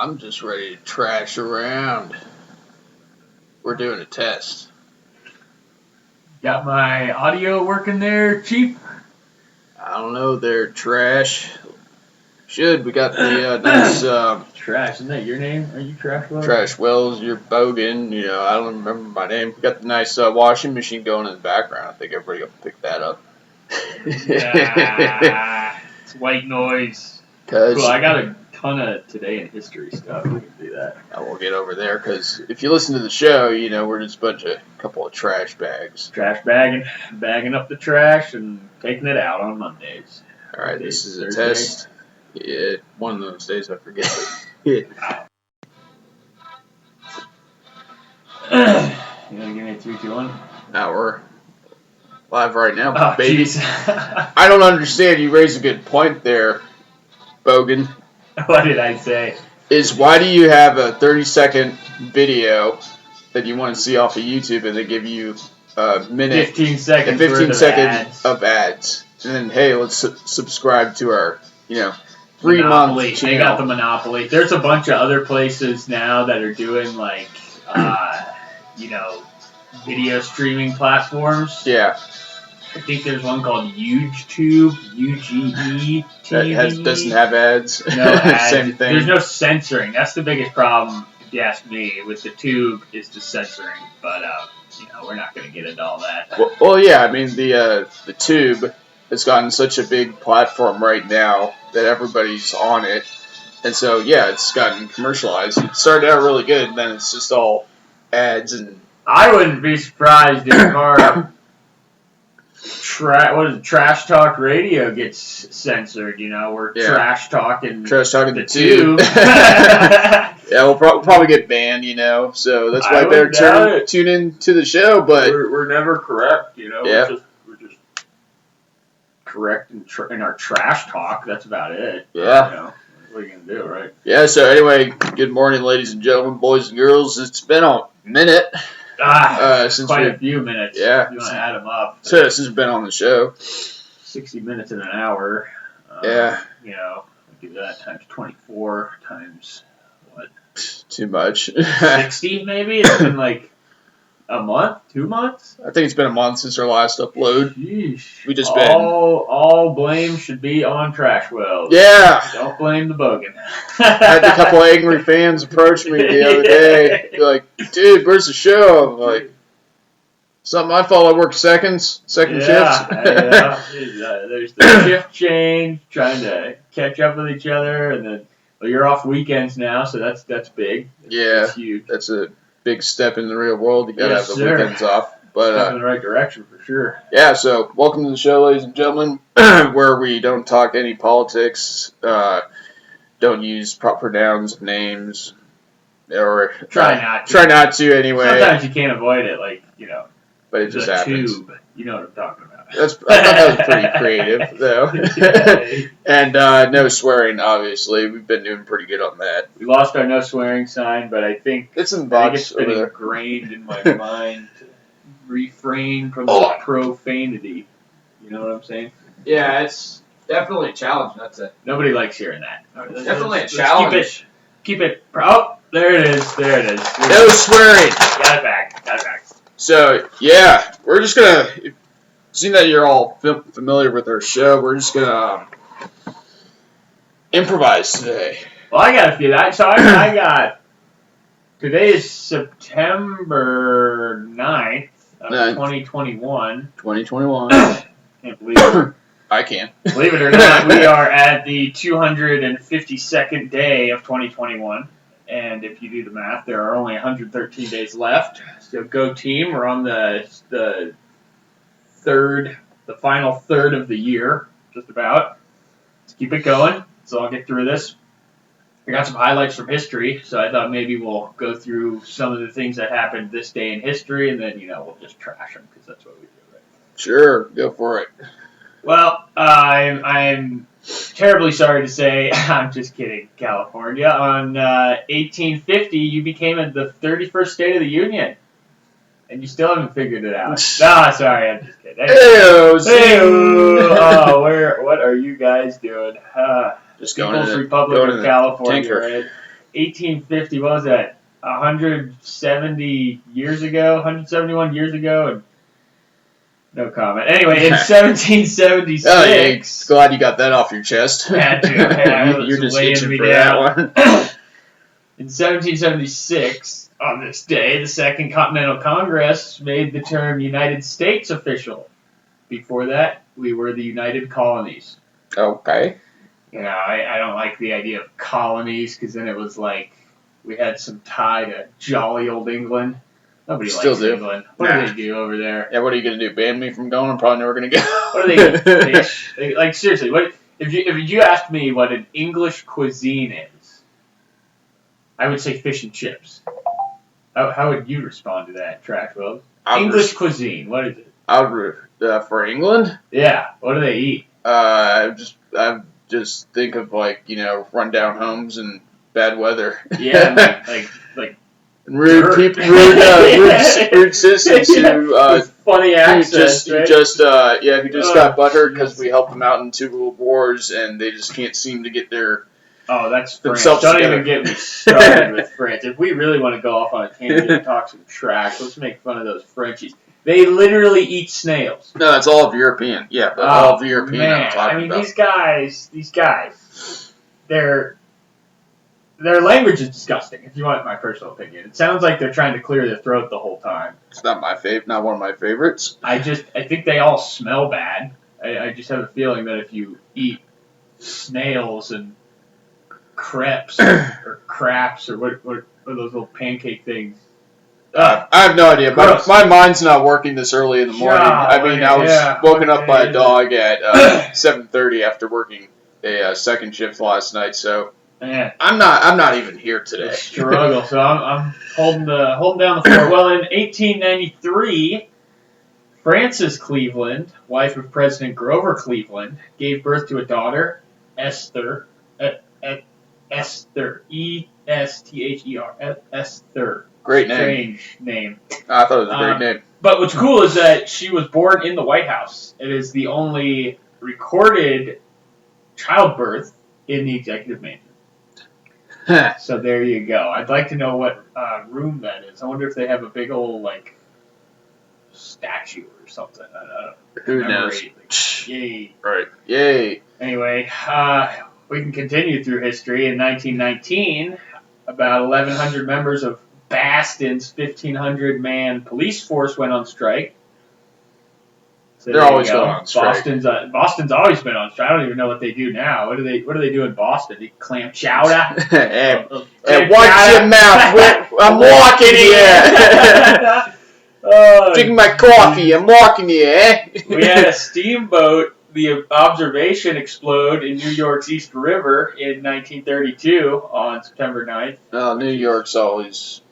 I'm just ready to trash around. We're doing a test. Got my audio working there, Chief? I don't know, they're trash. We got the nice Trash, isn't that your name? Are you Trashwells? Trashwells, you're Bogan. I don't remember my name. We got the nice washing machine going in the background. I think everybody will pick that up. It's white noise. Cause Cool, I got a ton of today in history stuff. We can do that. I will get over there because if you listen to the show, we're just a couple of trash bags. Trash bagging up the trash and taking it out on Mondays. All right, this is a test. Yeah, one of those days I forget. You want to give me a 3, 2, 1? Now we're live right now, Oh, baby. I I don't understand. You raised a good point there, Bogan. What did I say? Why do you have a 30-second video that you want to see off of YouTube and they give you a minute 15 seconds, 15 seconds ads. of ads, and then hey, let's subscribe to our 3-month Monopoly. channel. They got the monopoly. There's a bunch of other places now that are doing video streaming platforms. Yeah. I think there's one called YouTube, UGE TV. That doesn't have ads. No ads. Same thing. There's no censoring. That's the biggest problem, if you ask me, with the tube is the censoring. But we're not going to get into all that. Well, yeah. I mean, the tube has gotten such a big platform right now that everybody's on it, and so yeah, it's gotten commercialized. It started out really good, and then it's just all ads and. I wouldn't be surprised if our Trash Talk Radio gets censored. We're trash talking the tube. Yeah, we'll probably get banned. So that's why I better tune in to the show. But we're never correct. Yeah. We're just correct in our trash talk. That's about it. Yeah. What are you gonna do, right? Yeah. So anyway, good morning, ladies and gentlemen, boys and girls. It's been a minute. Since quite a few minutes. Yeah. You want to add them up. So since we've been on the show. 60 minutes in an hour. Yeah. Do that times 24 times what? Too much. 60 maybe? It's been like a month? 2 months? I think it's been a month since our last upload. Sheesh. We just all blame should be on Trashwells. Yeah. Don't blame the Bogan. I had a couple angry fans approach me the other day. They're like, dude, where's the show? I'm like, it's not my fault I work second shifts. Yeah. There's the shift change, trying to catch up with each other, and then you're off weekends now, so that's big. That's huge. That's a big step in the real world. You gotta have the weekends off. But step in the right direction for sure. Yeah, so welcome to the show, ladies and gentlemen, where we don't talk any politics, don't use proper nouns, names, or try not to anyway. Sometimes you can't avoid it, but it just happens. Tube. You know what I'm talking about. I thought that was pretty creative, though. And no swearing, obviously. We've been doing pretty good on that. We lost our no swearing sign, but I think it's in the box it's been ingrained in my mind to refrain from the profanity. You know what I'm saying? Yeah, it's definitely a challenge. Nobody likes hearing that. Definitely a challenge. Keep it. Oh, there it is. No swearing. Got it back. So, yeah, we're just going to, seeing that you're all familiar with our show, we're just going to improvise today. Well, I got a few. So I got, today is September 9th of 2021. 2021. Can't believe it. I can. Believe it or not, we are at the 252nd day of 2021. And if you do the math, there are only 113 days left. So go team. We're on the final third of the year, just about. Let's keep it going. So I'll get through this. I got some highlights from history, so I thought maybe we'll go through some of the things that happened this day in history, and then, we'll just trash them, because that's what we do, right? Sure, go for it. Well, I'm terribly sorry to say, I'm just kidding, California. On 1850, you became the 31st state of the Union, and you still haven't figured it out. Sorry, I'm just kidding. Hey-o. What are you guys doing? Just People's Republic of California, right? 1850. What was that? 170 years ago, 171 years ago, and no comment. Anyway, in 1776. Oh, yeah, glad you got that off your chest. Had to. Yeah, You're just weighing itching me for down. that one. In 1776, on this day, the Second Continental Congress made the term United States official. Before that, we were the United Colonies. Okay. You know, I don't like the idea of colonies because then it was like we had some tie to jolly old England. Nobody Still likes do. England. What do they do over there? Yeah, what are you going to do? Ban me from going? I'm probably never going to go. What do they do? Fish? Like, seriously, what if you asked me what an English cuisine is, I would say fish and chips. How would you respond to that, Trashwells? English cuisine, what is it? For England? Yeah, what do they eat? I just think of rundown homes and bad weather. Yeah, like rude people, rude citizens who funny accents, who just got butthurt because we helped them out in 2 world wars and they just can't seem to get their that's France. themselves Don't together. even get me started with France. If we really want to go off on a tangent and talk some trash, let's make fun of those Frenchies. They literally eat snails. No, that's all of European. Yeah, but all of European I'm talking about. These guys, their language is disgusting, if you want my personal opinion. It sounds like they're trying to clear their throat the whole time. It's not not one of my favorites. I think they all smell bad. I just have a feeling that if you eat snails and crepes or craps or what are those little pancake things? I have no idea. My mind's not working this early in the morning. I was woken up by a dog at 7:30 after working a second shift last night. So I'm not even here today. Struggle. So I'm holding down the fort. Well, in 1893, Frances Cleveland, wife of President Grover Cleveland, gave birth to a daughter, Esther. Esther. Esther. Esther. Great name. Strange name. I thought it was a great name. But what's cool is that she was born in the White House. It is the only recorded childbirth in the executive mansion. So there you go. I'd like to know what room that is. I wonder if they have a big old statue or something. I don't know. Who knows? Yay. Right. Yay. Anyway, we can continue through history. In 1919, about 1,100 members of Boston's 1,500-man police force went on strike. So they're always going on strike. Boston's always been on strike. I don't even know what they do now. What do they do in Boston? They clam chowder. Hey, watch your mouth. I'm walking here. Drinking my coffee. I'm walking here. We had a steamboat, the Observation, explode in New York's East River in 1932 on September 9th. Oh, New York's always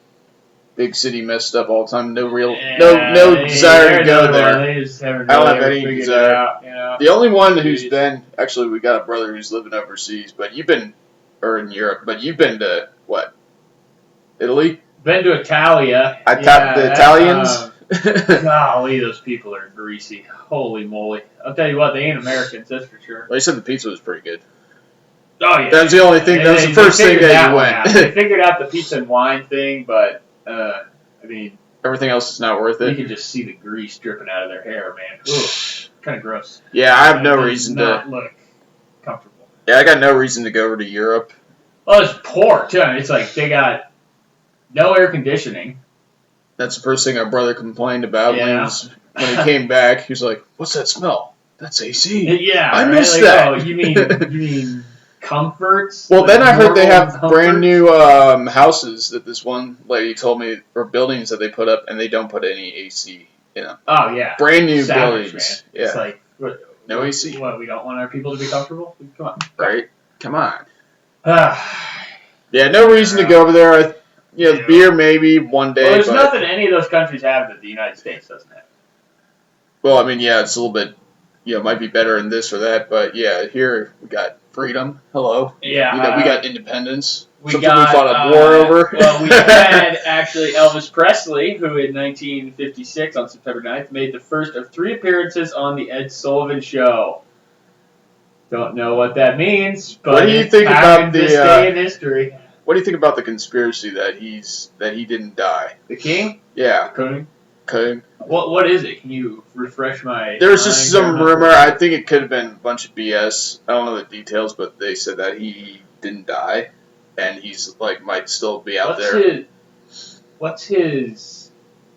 big city messed up all the time. No desire to go there. They just haven't I don't have really any figured desire. it out, you know? The only one who's been, actually, we got a brother who's living overseas, but you've been, or in Europe, but you've been to, what, Italy? Been to Italia. The Italians? Golly, those people are greasy. Holy moly. I'll tell you what, they ain't Americans, that's for sure. Well, you said the pizza was pretty good. Oh, yeah. That was the only thing, that was the first thing that you went. They figured out the pizza and wine thing, but, everything else is not worth it. You can just see the grease dripping out of their hair, man. Ugh, kind of gross. Yeah, I have no reason to not look comfortable. Yeah, I got no reason to go over to Europe. Well, it's poor too. I mean, it's like they got no air conditioning. That's the first thing our brother complained about when he came back. He was like, "What's that smell? That's AC." Yeah, I missed that. Oh, you mean comforts? Well, then I heard they have comforts? brand new houses that this one lady told me, or buildings that they put up, and they don't put any AC in them. Oh yeah, brand new Savage, buildings. Man. Yeah. It's like no AC. What, we don't want our people to be comfortable? Come on. Right? Come on. Yeah, no reason to go over there. Beer maybe one day. Well, there's nothing any of those countries have that the United States doesn't have. Well, I mean, yeah, it's a little bit, it might be better in this or that, but yeah, here we got freedom. Hello. Yeah. We got independence. We fought a war over. Well, we had actually Elvis Presley, who in 1956, on September 9th, made the first of 3 appearances on the Ed Sullivan Show. Don't know what that means, but what do you think about this day in history? What do you think about the conspiracy that he didn't die? The king? Yeah. King? What is it? Can you refresh my There was just mind some rumor. I think it could have been a bunch of BS. I don't know the details, but they said that he didn't die, and he's like might still be out there. What's his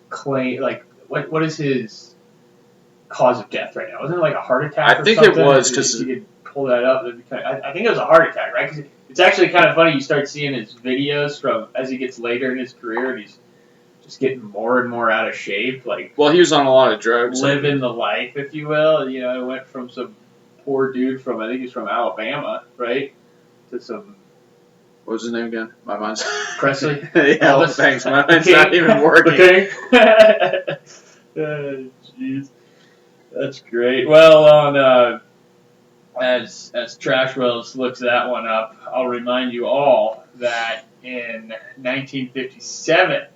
claim? Like, what is his cause of death right now? Wasn't it like a heart attack? I think it was because you could pull that up. I think it was a heart attack, right? Because it's actually kind of funny. You start seeing his videos from as he gets later in his career, and he's just getting more and more out of shape. Like, well, he was on a lot of drugs, living the life, if you will. You know, it went from some poor dude from I think he's from Alabama, right, to some. What was his name again? My mind's Presley. Yeah, well, thanks. My mind's not even working. Okay. Jeez, that's great. Well, on as Trashwells looks that one up, I'll remind you all that in 1957,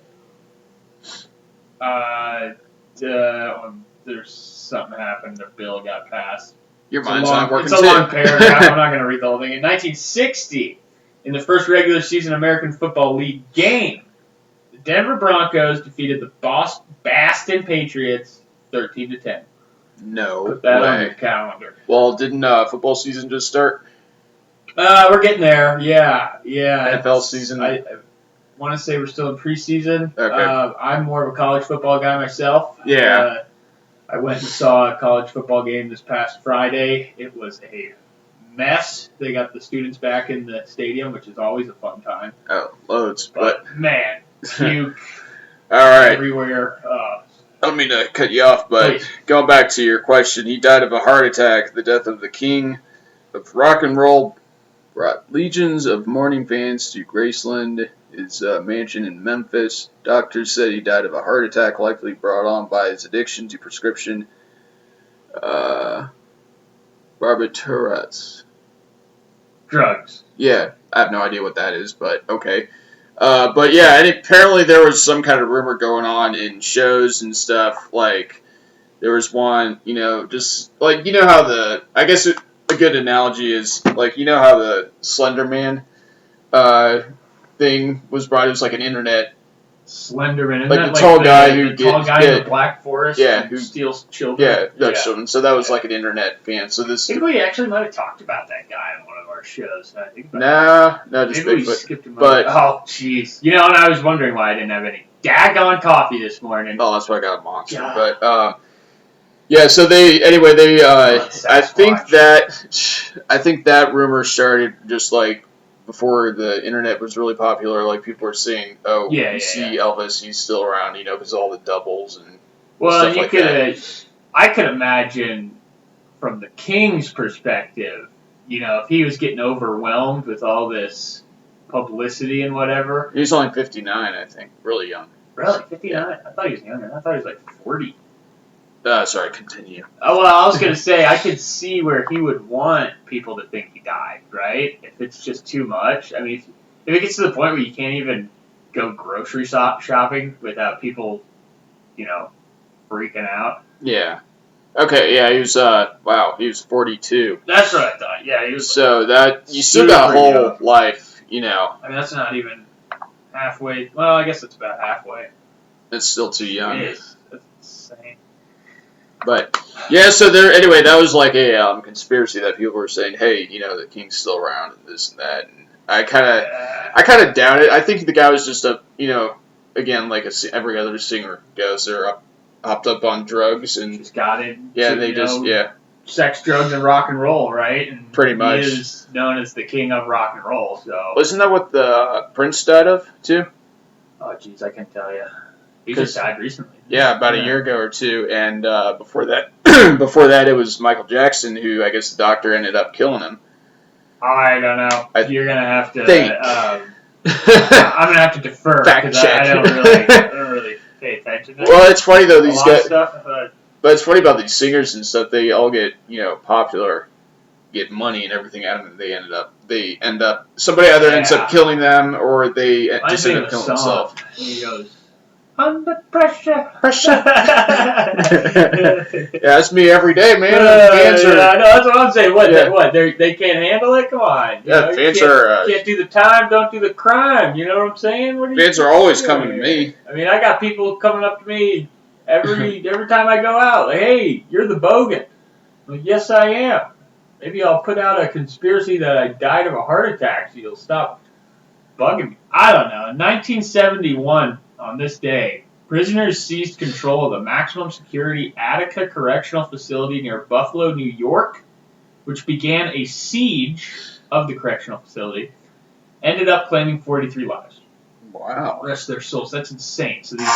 there's something happened. A bill got passed. Your mind's not working. It's a long paragraph. I'm not going to read the whole thing. In 1960. In the first regular season American Football League game, the Denver Broncos defeated the Boston Patriots 13-10. No Put that way. on your calendar. Well, didn't football season just start? We're getting there. Yeah. NFL season. I want to say we're still in preseason. Okay. I'm more of a college football guy myself. Yeah. I went and saw a college football game this past Friday. It was a mess. They got the students back in the stadium, which is always a fun time. Oh, loads. But man, puke all right. everywhere. I don't mean to cut you off, but please. Going back to your question, he died of a heart attack. The death of the king of rock and roll brought legions of mourning fans to Graceland, his mansion in Memphis. Doctors said he died of a heart attack, likely brought on by his addiction to prescription barbiturates. Drugs. Yeah, I have no idea what that is, but okay. But yeah, and apparently there was some kind of rumor going on in shows and stuff. Like, there was one, just like, how I guess a good analogy is, like, how the Slender Man thing was brought. It was like an internet. Slenderman. Like the tall guy who in the Black Forest. Yeah, who steals children. Yeah, children. So that was like an internet fan. So this. I think we actually might have talked about that guy on one of our shows. I think. No, just maybe Bigfoot. We skipped him. But oh, jeez. And I was wondering why I didn't have any daggone coffee this morning. Oh, that's why I got a Monster. God. But yeah. So I think that rumor started just like before the internet was really popular. Like, people were saying, "Oh, you see Elvis, he's still around," because all the doubles and stuff like that. I could imagine from the King's perspective, if he was getting overwhelmed with all this publicity and whatever. He's only 59, I think. Really young. Really? 59? I thought he was younger. I thought he was like 40. Sorry, continue. Oh, well, I was going to say, I could see where he would want people to think he died, right? If it's just too much. I mean, if it gets to the point where you can't even go grocery shopping without people, freaking out. Yeah. Okay, yeah, he was, he was 42. That's what I thought, yeah. He was so that, you still got a whole life, I mean, that's not even halfway. Well, I guess it's about halfway. It's still too young. It is. That's insane. But, yeah, so anyway, that was like a conspiracy that people were saying, hey, the king's still around and this and that. And I kind of doubt it. I think the guy was just again, like every other singer goes, they're hopped up on drugs and just got it. Yeah, sex, drugs, and rock and roll, right? And pretty much. He is known as the king of rock and roll. So wasn't that what the Prince died of too? Oh, jeez, I can't tell you. He just died recently. Yeah, about a year ago or two, and before that, it was Michael Jackson, who I guess the doctor ended up killing him. I don't know. You're gonna have to. I'm gonna have to defer because I don't really pay attention to Well, it's funny though, these guys. But it's funny about these singers and stuff. They all get popular, get money and everything out of them. They end up. Somebody either ends up killing them or they just end up killing themselves. He goes, under pressure. Yeah, that's me every day, man. Fans are, no, that's what I'm saying. What? Yeah. What? They can't handle it. Come on. Yeah, fans are. Can't do the time. Don't do the crime. You know what I'm saying? Fans are always coming to me. I mean, I got people coming up to me every time I go out. Like, hey, you're the Bogan. I'm like, yes, I am. Maybe I'll put out a conspiracy that I died of a heart attack so you'll stop bugging me. I don't know. In 1971, on this day, prisoners seized control of the maximum security Attica Correctional Facility near Buffalo, New York, which began a siege of the correctional facility, ended up claiming 43 lives. Wow. Rest their souls. That's insane. So these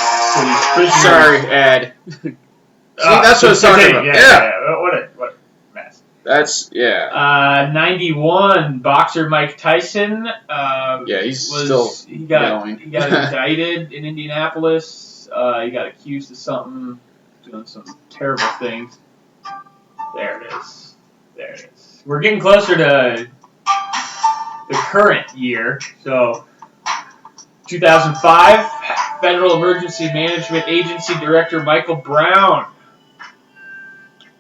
prisoners... Sorry, Ed. See, that's what I was talking about. Yeah. What a mess. That's, 91, boxer Mike Tyson. He's still going. He got indicted in Indianapolis. He got accused of something, doing some terrible things. There it is. We're getting closer to the current year. So, 2005, Federal Emergency Management Agency Director Michael Brown,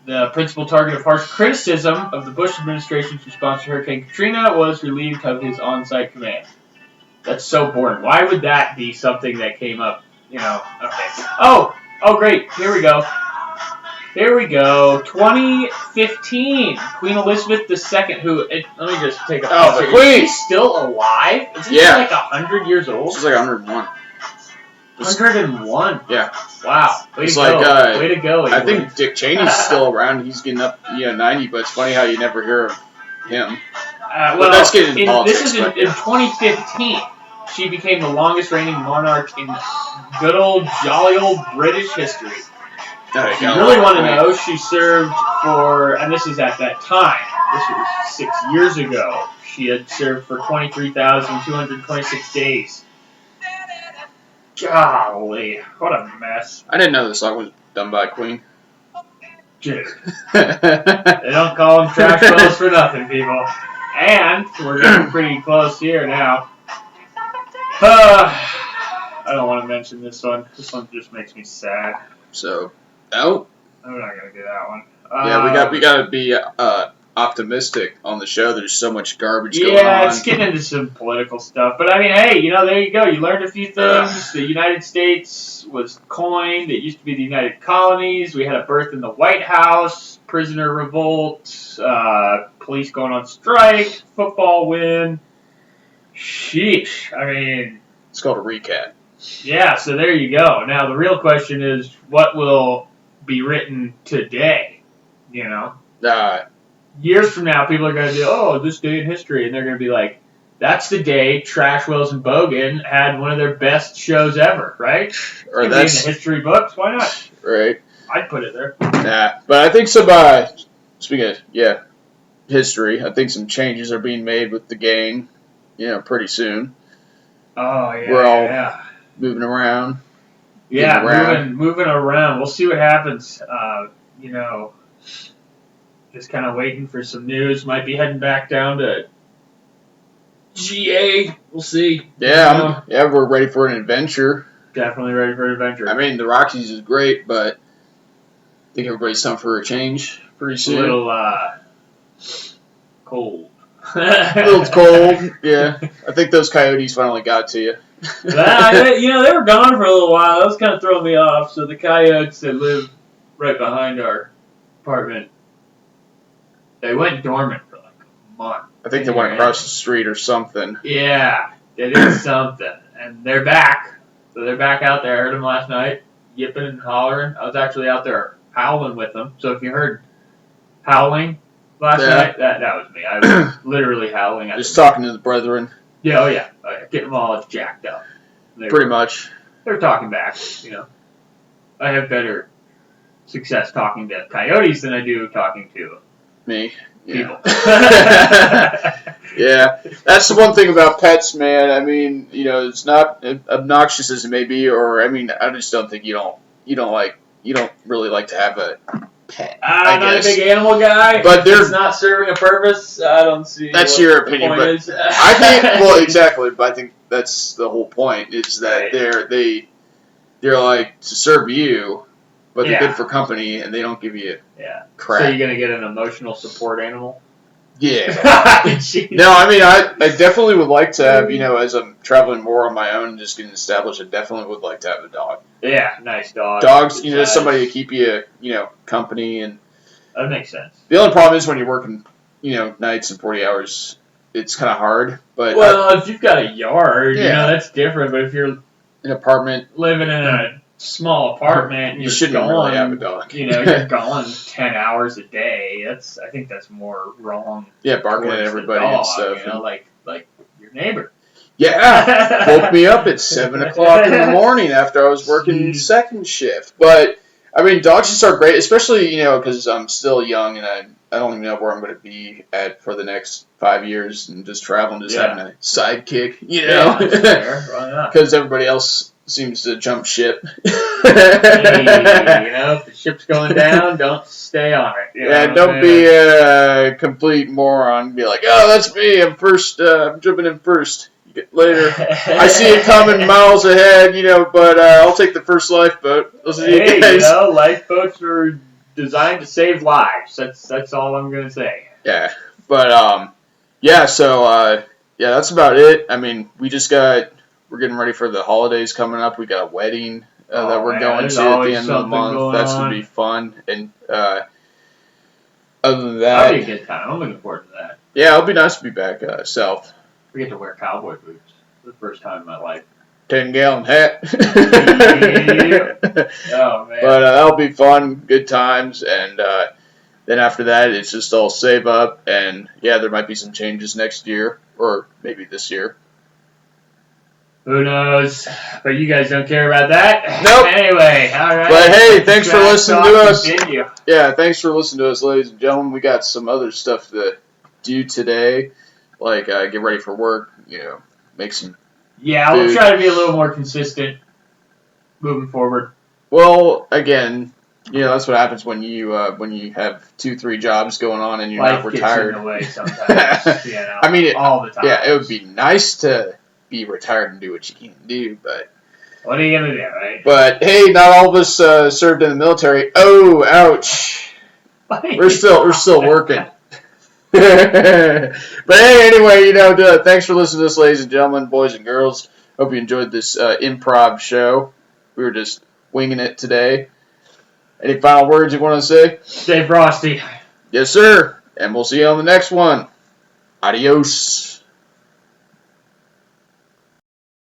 the principal target of harsh criticism of the Bush administration's response to Hurricane Katrina, was relieved of his on-site command. That's so boring. Why would that be something that came up, Okay. Oh, great. Here we go. 2015. Queen Elizabeth II, let me just take a pause the here. Queen! Is she still alive? Isn't she like 100 years old? She's like 101. 101? Yeah. Wow. Way to go. I think Dick Cheney's still around. He's getting up 90, but it's funny how you never hear of him. But let's get into politics. This is in 2015. She became the longest reigning monarch in good old, jolly old British history. If you really want to know, she served for, and this is at that time, this was 6 years ago, she had served for 23,226 days. Golly, what a mess. I didn't know the song was done by Queen. Dude. They don't call them Trashwells for nothing, people. And we're getting pretty close here now. I don't want to mention this one. This one just makes me sad. So, no? I'm not going to do that one. We got to be optimistic on the show. There's so much garbage going on. Yeah, it's getting into some political stuff. But, I mean, hey, there you go. You learned a few things. The United States was coined. It used to be the United Colonies. We had a birth in the White House. Prisoner revolt. Police going on strike. Football win. Sheesh. I mean... It's called a recap. Yeah, so there you go. Now, the real question is, what will be written today? Years from now, people are going to do, this day in history, and they're going to be like, that's the day Trashwells&Bogan had one of their best shows ever, right? Or that's in the history books. Why not? Right. I'd put it there. Nah, but I think speaking of, history, I think some changes are being made with the gang, pretty soon. Oh, yeah. We're all moving around. Yeah, moving around. We'll see what happens. Just kind of waiting for some news. Might be heading back down to GA. We'll see. Yeah, we're ready for an adventure. Definitely ready for an adventure. I mean, the Rockies is great, but I think everybody's time for a change pretty soon. A little cold. A little cold, yeah. I think those coyotes finally got to you. They were gone for a little while. That was kind of throwing me off. So the coyotes that live right behind our apartment, they went dormant for like a month. I think they went across the street or something. Yeah, they did something. And they're back. So they're back out there. I heard them last night, yipping and hollering. I was actually out there howling with them. So if you heard howling last night, that was me. I was literally howling at just talking to the brethren. Yeah, getting them all jacked up. Pretty much. They're talking back, I have better success talking to coyotes than I do talking to me. People. Yeah, that's the one thing about pets, man. I mean, it's not obnoxious as it may be, or I just don't think you don't really like to have a pet. I'm not a big animal guy, but it's not serving a purpose. I don't see. That's your opinion, but I think exactly. But I think that's the whole point is that they're like to serve you, but they're Yeah. good for company, and they don't give you crap. So you're gonna get an emotional support animal? Yeah. Jeez. No, I mean, I definitely would like to have, as I'm traveling more on my own and just getting established, I definitely would like to have a dog. Yeah, nice dog. Dogs, somebody to keep you, company. And that makes sense. The only problem is when you're working, nights and 40 hours, it's kind of hard. But if you've got a yard, that's different. But if you're an apartment, living in a small apartment, and you shouldn't really have a dog. You're gone 10 hours a day. I think that's more wrong. Yeah, barking at everybody and stuff. Like your neighbor. Yeah, woke me up at 7 o'clock in the morning after I was working second shift. But I mean, dogs just are great, especially because I'm still young and I don't even know where I'm going to be at for the next 5 years and just traveling, having a sidekick, because everybody else seems to jump ship. If the ship's going down, don't stay on it. Don't be a complete moron. Be like, oh, that's me. I'm first. I'm jumping in first. You get later. I see it coming miles ahead, but I'll take the first lifeboat. Those are you guys. Lifeboats are designed to save lives. That's all I'm gonna say. Yeah, but so that's about it. I mean, we're getting ready for the holidays coming up. We got a wedding that we're going to at the end of the month. That's gonna be fun. And other than that, that'll be a good time. I'm looking forward to that. Yeah, it'll be nice to be back south. We get to wear cowboy boots for the first time in my life. 10-gallon hat. Oh man! But that'll be fun, good times, and then after that, it's just all save up, and there might be some changes next year or maybe this year. Who knows? But you guys don't care about that. Nope. Anyway, all right. But hey, thanks for listening to us. Continue. Yeah, thanks for listening to us, ladies and gentlemen. We got some other stuff to do today, like get ready for work. Make some. Yeah, we'll try to be a little more consistent moving forward. Well, again, that's what happens when you have 2-3 jobs going on and you're Life not retired. Gets in the way sometimes. I mean, all the time. Yeah, it would be nice to be retired and do what you can do, but what are you gonna do, right? But hey, not all of us served in the military. Oh, ouch! We're still working. But hey, anyway, thanks for listening to this, ladies and gentlemen, boys and girls. Hope you enjoyed this improv show. We were just winging it today. Any final words you want to say? Stay frosty. Yes, sir. And we'll see you on the next one. Adios.